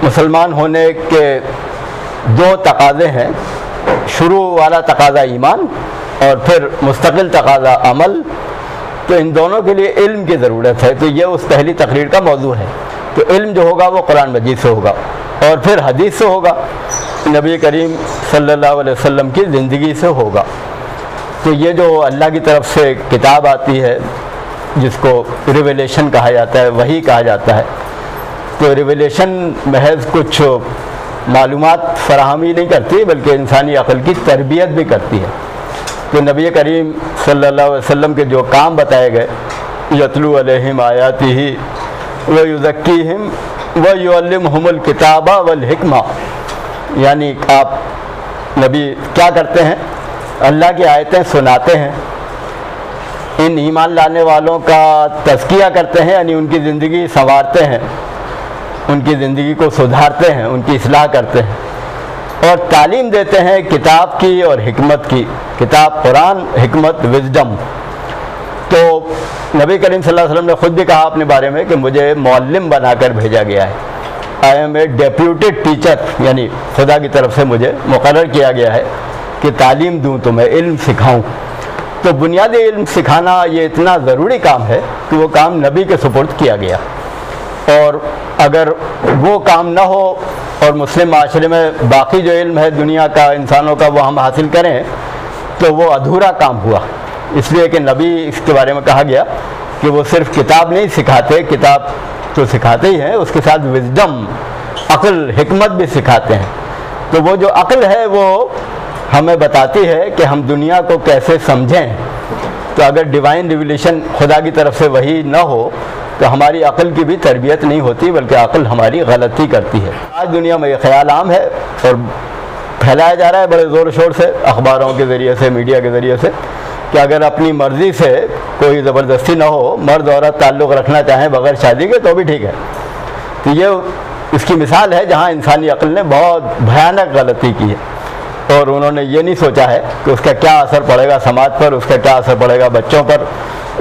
مسلمان ہونے کے دو تقاضے ہیں، شروع والا تقاضا ایمان اور پھر مستقل تقاضا عمل، تو ان دونوں کے لیے علم کی ضرورت ہے۔ تو یہ اس پہلی تقریر کا موضوع ہے۔ تو علم جو ہوگا وہ قرآن مجید سے ہوگا اور پھر حدیث سے ہوگا، نبی کریم صلی اللہ علیہ وسلم کی زندگی سے ہوگا۔ تو یہ جو اللہ کی طرف سے کتاب آتی ہے جس کو ریویلیشن کہا جاتا ہے، وحی کہا جاتا ہے، تو ریویلیشن محض کچھ معلومات فراہمی نہیں کرتی بلکہ انسانی عقل کی تربیت بھی کرتی ہے۔ تو نبی کریم صلی اللہ علیہ وسلم کے جو کام بتائے گئے، یتلو علیہم آیاتہ ویزکیہم ویعلمہم الکتاب والحکمہ، یعنی آپ نبی کیا کرتے ہیں؟ اللہ کی آیتیں سناتے ہیں، ان ایمان لانے والوں کا تزکیہ کرتے ہیں، یعنی ان کی زندگی سنوارتے ہیں، ان کی زندگی کو سدھارتے ہیں، ان کی اصلاح کرتے ہیں، اور تعلیم دیتے ہیں کتاب کی اور حکمت کی، کتاب قرآن، حکمت وزڈم۔ تو نبی کریم صلی اللہ علیہ وسلم نے خود بھی کہا اپنے بارے میں کہ مجھے معلم بنا کر بھیجا گیا ہے، آئی ایم اے ڈیپیوٹیڈ ٹیچر، یعنی خدا کی طرف سے مجھے مقرر کیا گیا ہے کہ تعلیم دوں، تمہیں علم سکھاؤں۔ تو بنیادی علم سکھانا یہ اتنا ضروری کام ہے کہ وہ کام نبی کے سپرد کیا گیا، اور اگر وہ کام نہ ہو اور مسلم معاشرے میں باقی جو علم ہے دنیا کا، انسانوں کا، وہ ہم حاصل کریں تو وہ ادھورا کام ہوا۔ اس لیے کہ نبی اس کے بارے میں کہا گیا کہ وہ صرف کتاب نہیں سکھاتے، کتاب تو سکھاتے ہی ہیں، اس کے ساتھ وزڈم، عقل، حکمت بھی سکھاتے ہیں۔ تو وہ جو عقل ہے وہ ہمیں بتاتی ہے کہ ہم دنیا کو کیسے سمجھیں۔ تو اگر ڈیوائن ریویلیشن، خدا کی طرف سے وحی نہ ہو تو ہماری عقل کی بھی تربیت نہیں ہوتی بلکہ عقل ہماری غلطی کرتی ہے۔ آج دنیا میں یہ خیال عام ہے اور پھیلایا جا رہا ہے بڑے زور و شور سے، اخباروں کے ذریعے سے، میڈیا کے ذریعے سے، کہ اگر اپنی مرضی سے کوئی زبردستی نہ ہو، مرد عورت تعلق رکھنا چاہیں بغیر شادی کے تو بھی ٹھیک ہے۔ تو یہ اس کی مثال ہے جہاں انسانی عقل نے بہت بھیانک غلطی کی ہے، اور انہوں نے یہ نہیں سوچا ہے کہ اس کا کیا اثر پڑے گا سماج پر، اس کا کیا اثر پڑے گا بچوں پر،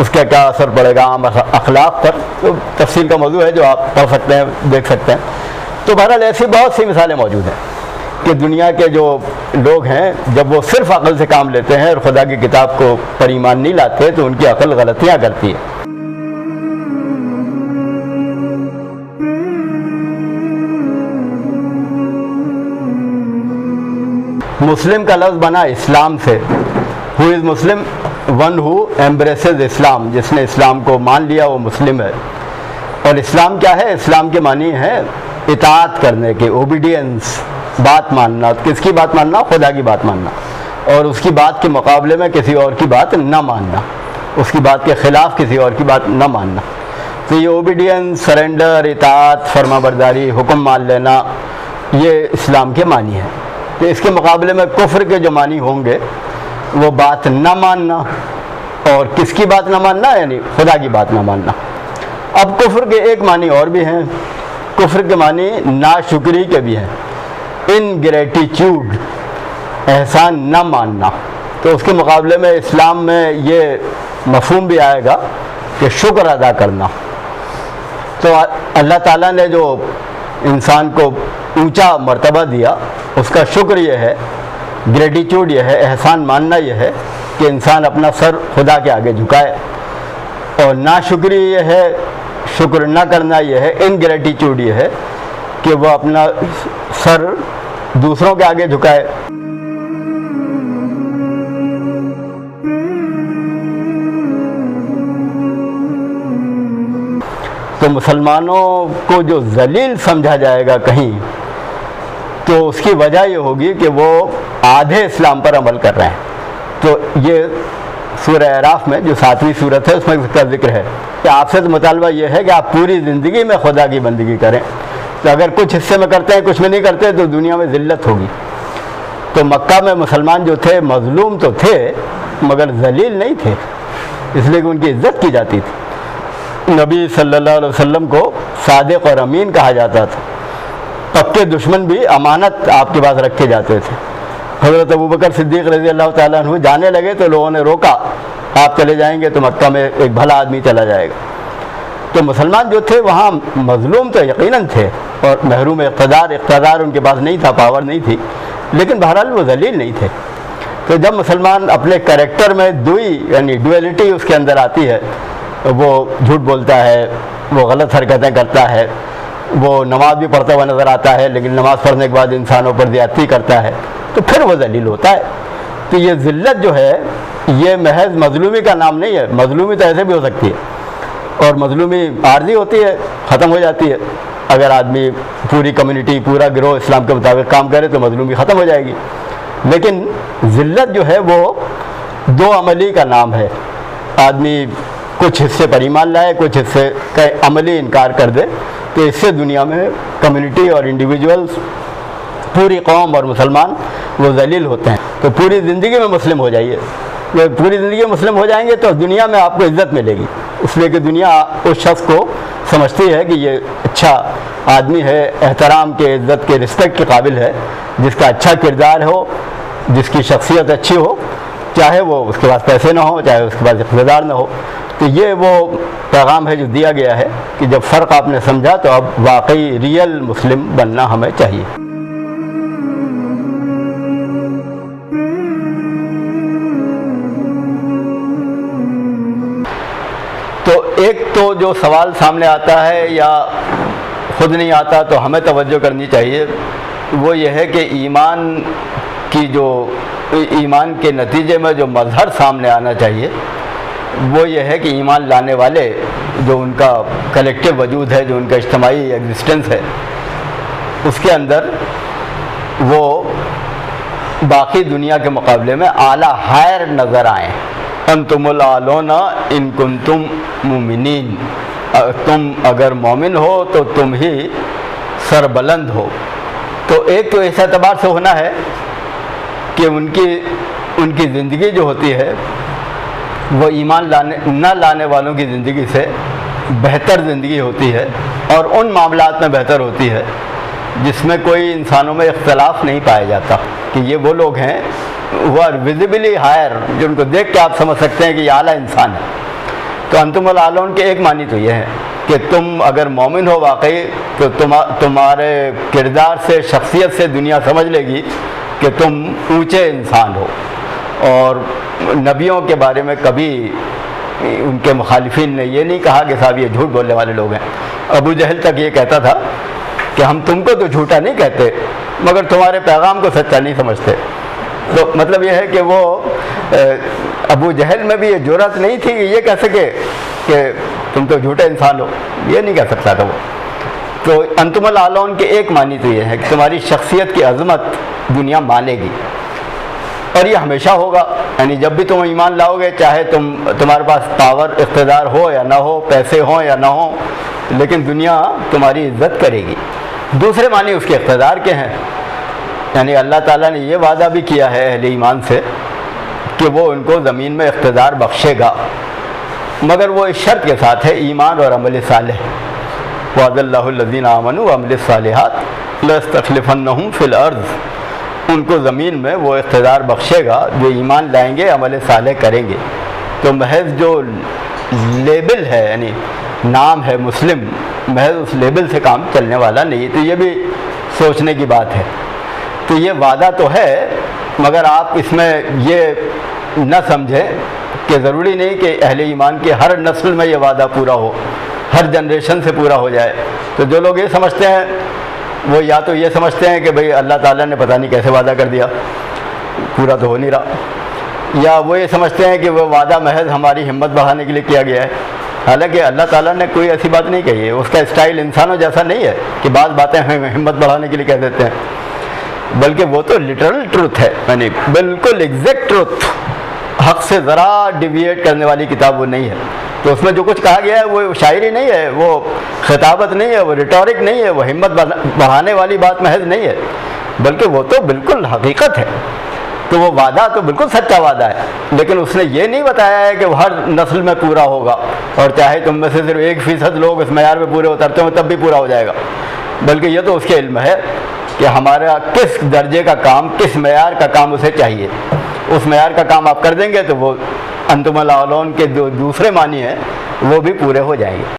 اس کا کیا اثر پڑے گا عام اخلاق پر۔ تو تفصیل کا موضوع ہے جو آپ پڑھ سکتے ہیں، دیکھ سکتے ہیں۔ تو بہرحال ایسی بہت سی مثالیں موجود ہیں کہ دنیا کے جو لوگ ہیں جب وہ صرف عقل سے کام لیتے ہیں اور خدا کی کتاب کو پر ایمان نہیں لاتے تو ان کی عقل غلطیاں کرتی ہے۔ مسلم کا لفظ بنا اسلام سے، ہو از مسلم، ون ہو ایمبریسز اسلام، جس نے اسلام کو مان لیا وہ مسلم ہے۔ اور اسلام کیا ہے؟ اسلام کے معنی ہے اطاعت کرنے کے، اوبیڈینس، بات ماننا۔ کس کی بات ماننا؟ خدا کی بات ماننا، اور اس کی بات کے مقابلے میں کسی اور کی بات نہ ماننا، اس کی بات کے خلاف کسی اور کی بات نہ ماننا۔ تو یہ اوبیڈینس، سرنڈر، اطاعت، فرما برداری، حکم مان لینا، یہ اسلام کے معنی ہے۔ تو اس کے مقابلے میں کفر کے جو معنی ہوں گے وہ بات نہ ماننا، اور کس کی بات نہ ماننا؟ یعنی خدا کی بات نہ ماننا۔ اب کفر کے ایک معنی اور بھی ہیں، کفر کے معنی ناشکری کے بھی ہیں، انگریٹیچیوڈ، احسان نہ ماننا۔ تو اس کے مقابلے میں اسلام میں یہ مفہوم بھی آئے گا کہ شکر ادا کرنا۔ تو اللہ تعالیٰ نے جو انسان کو اونچا مرتبہ دیا اس کا شکر یہ ہے، گریٹیچیوڈ یہ ہے، احسان ماننا یہ ہے کہ انسان اپنا سر خدا کے آگے جھکائے، اور ناشکری یہ ہے، شکر نہ کرنا یہ ہے، انگریٹیچیوڈ یہ ہے کہ وہ اپنا سر دوسروں کے آگے جھکائے۔ تو مسلمانوں کو جو ذلیل سمجھا جائے گا کہیں تو اس کی وجہ یہ ہوگی کہ وہ آدھے اسلام پر عمل کر رہے ہیں۔ تو یہ سورہ اعراف میں جو 7ویں سورت ہے اس میں اس کا ذکر ہے کہ آپ سے مطالبہ یہ ہے کہ آپ پوری زندگی میں خدا کی بندگی کریں۔ تو اگر کچھ حصے میں کرتے ہیں کچھ میں نہیں کرتے تو دنیا میں ذلت ہوگی۔ تو مکہ میں مسلمان جو تھے مظلوم تو تھے مگر ذلیل نہیں تھے، اس لیے کہ ان کی عزت کی جاتی تھی۔ نبی صلی اللہ علیہ وسلم کو صادق اور امین کہا جاتا تھا، پکے دشمن بھی امانت آپ کے پاس رکھے جاتے تھے۔ حضرت ابوبکر صدیق رضی اللہ تعالیٰ عنہ جانے لگے تو لوگوں نے روکا، آپ چلے جائیں گے تو مکہ میں ایک بھلا آدمی چلا جائے گا۔ تو مسلمان جو تھے وہاں مظلوم تو یقیناً تھے اور محروم اقتدار ان کے پاس نہیں تھا، پاور نہیں تھی، لیکن بہرحال وہ ذلیل نہیں تھے۔ تو جب مسلمان اپنے کریکٹر میں یعنی ڈویلٹی اس کے اندر آتی ہے، وہ جھوٹ بولتا ہے، وہ غلط حرکتیں کرتا ہے، وہ نماز بھی پڑھتا ہوا نظر آتا ہے لیکن نماز پڑھنے کے بعد انسانوں پر زیادتی کرتا ہے، تو پھر وہ ذلیل ہوتا ہے۔ تو یہ ذلت جو ہے یہ محض مظلومی کا نام نہیں ہے۔ مظلومی تو ایسے بھی ہو سکتی ہے، اور مظلومی عارضی ہوتی ہے، ختم ہو جاتی ہے۔ اگر آدمی پوری کمیونٹی، پورا گروہ اسلام کے مطابق کام کرے تو مظلومی ختم ہو جائے گی، لیکن ذلت جو ہے وہ دو عملی کا نام ہے۔ آدمی کچھ حصے پر ایمان لائے، کچھ حصے کا عملی انکار کر دے، تو اس سے دنیا میں کمیونٹی اور انڈیویجولز، پوری قوم اور مسلمان وہ ذلیل ہوتے ہیں۔ تو پوری زندگی میں مسلم ہو جائیے، پوری زندگی میں مسلم ہو جائیں گے تو دنیا میں آپ کو عزت ملے گی، اس لیے کہ دنیا اس شخص کو سمجھتی ہے کہ یہ اچھا آدمی ہے، احترام کے، عزت کے، رسپیکٹ کے قابل ہے، جس کا اچھا کردار ہو، جس کی شخصیت اچھی ہو، چاہے وہ اس کے پاس پیسے نہ ہو، چاہے اس کے پاس اقتدار نہ ہو۔ تو یہ وہ پیغام ہے جو دیا گیا ہے کہ جب فرق آپ نے سمجھا تو اب واقعی ریئل مسلم بننا ہمیں چاہیے۔ تو ایک تو جو سوال سامنے آتا ہے یا خود نہیں آتا تو ہمیں توجہ کرنی چاہیے، وہ یہ ہے کہ ایمان کے نتیجے میں جو مظہر سامنے آنا چاہیے وہ یہ ہے کہ ایمان لانے والے جو ان کا کلیکٹیو وجود ہے، جو ان کا اجتماعی ایگزسٹنس ہے، اس کے اندر وہ باقی دنیا کے مقابلے میں اعلیٰ ہائر نظر آئیں۔ انتم الاعلون ان کنتم مومنین، تم اگر مومن ہو تو تم ہی سربلند ہو۔ تو ایک تو اس اعتبار سے ہونا ہے کہ ان کی زندگی جو ہوتی ہے وہ ایمان نہ لانے والوں کی زندگی سے بہتر زندگی ہوتی ہے، اور ان معاملات میں بہتر ہوتی ہے جس میں کوئی انسانوں میں اختلاف نہیں پایا جاتا، کہ یہ وہ لوگ ہیں وہ آر ویزیبلی ہائر، جن کو دیکھ کے آپ سمجھ سکتے ہیں کہ یہ اعلیٰ انسان ہے۔ تو انتم الاعلون کے ایک معنی تو یہ ہے کہ تم اگر مومن ہو واقعی تو تمہارے کردار سے، شخصیت سے دنیا سمجھ لے گی کہ تم اونچے انسان ہو۔ اور نبیوں کے بارے میں کبھی ان کے مخالفین نے یہ نہیں کہا کہ صاحب یہ جھوٹ بولنے والے لوگ ہیں۔ ابو جہل تک یہ کہتا تھا کہ ہم تم کو تو جھوٹا نہیں کہتے مگر تمہارے پیغام کو سچا نہیں سمجھتے۔ تو مطلب یہ ہے کہ وہ ابو جہل میں بھی یہ جرأت نہیں تھی کہ یہ کہہ سکے کہ تم تو جھوٹے انسان ہو، یہ نہیں کہہ سکتا تھا وہ۔ تو انتم الاعلون کے ایک معنی تو یہ ہے کہ تمہاری شخصیت کی عظمت دنیا مانے گی، اور یہ ہمیشہ ہوگا، یعنی جب بھی تم ایمان لاؤ گے، چاہے تمہارے پاس پاور، اقتدار ہو یا نہ ہو، پیسے ہوں یا نہ ہوں، لیکن دنیا تمہاری عزت کرے گی۔ دوسرے معنی اس کے اقتدار کے ہیں، یعنی اللہ تعالیٰ نے یہ وعدہ بھی کیا ہے اہل ایمان سے کہ وہ ان کو زمین میں اقتدار بخشے گا، مگر وہ اس شرط کے ساتھ ہے ایمان اور عمل صالح۔ وعد اللہ الذین آمنوا وعملوا الصالحات لَيَسْتَخْلِفَنَّهُمْ فِي الْأَرْضِ، ان کو زمین میں وہ اقتدار بخشے گا جو ایمان لائیں گے، عمل صالح کریں گے۔ تو محض جو لیبل ہے، یعنی نام ہے مسلم، محض اس لیبل سے کام چلنے والا نہیں، تو یہ بھی سوچنے کی بات ہے۔ تو یہ وعدہ تو ہے، مگر آپ اس میں یہ نہ سمجھیں کہ ضروری نہیں کہ اہل ایمان کے ہر نسل میں یہ وعدہ پورا ہو، ہر جنریشن سے پورا ہو جائے۔ تو جو لوگ یہ سمجھتے ہیں وہ یا تو یہ سمجھتے ہیں کہ بھئی اللہ تعالیٰ نے پتہ نہیں کیسے وعدہ کر دیا، پورا تو ہو نہیں رہا، یا وہ یہ سمجھتے ہیں کہ وہ وعدہ محض ہماری ہمت بڑھانے کے لیے کیا گیا ہے، حالانکہ اللہ تعالیٰ نے کوئی ایسی بات نہیں کہی ہے۔ اس کا اسٹائل انسانوں جیسا نہیں ہے کہ بعض باتیں ہمت بڑھانے کے لیے کہہ دیتے ہیں، بلکہ وہ تو لٹرل ٹروتھ ہے، یعنی بالکل ایگزیکٹ ٹروتھ، حق سے ذرا ڈیویٹ کرنے والی کتاب وہ نہیں ہے۔ تو اس میں جو کچھ کہا گیا ہے وہ شاعری نہیں ہے، وہ خطابت نہیں ہے، وہ ریٹورک نہیں ہے، وہ ہمت بڑھانے والی بات محض نہیں ہے، بلکہ وہ تو بالکل حقیقت ہے۔ تو وہ وعدہ تو بالکل سچا وعدہ ہے، لیکن اس نے یہ نہیں بتایا ہے کہ وہ ہر نسل میں پورا ہوگا، اور چاہے تم میں سے صرف 1% لوگ اس معیار میں پورے اترتے ہوں تب بھی پورا ہو جائے گا، بلکہ یہ تو اس کے علم ہے کہ ہمارا کس درجے کا کام، کس معیار کا کام اسے چاہیے، اس معیار کا کام آپ کر دیں گے تو وہ انتم الاعلون کے جو دوسرے معنی ہیں وہ بھی پورے ہو جائیں گے۔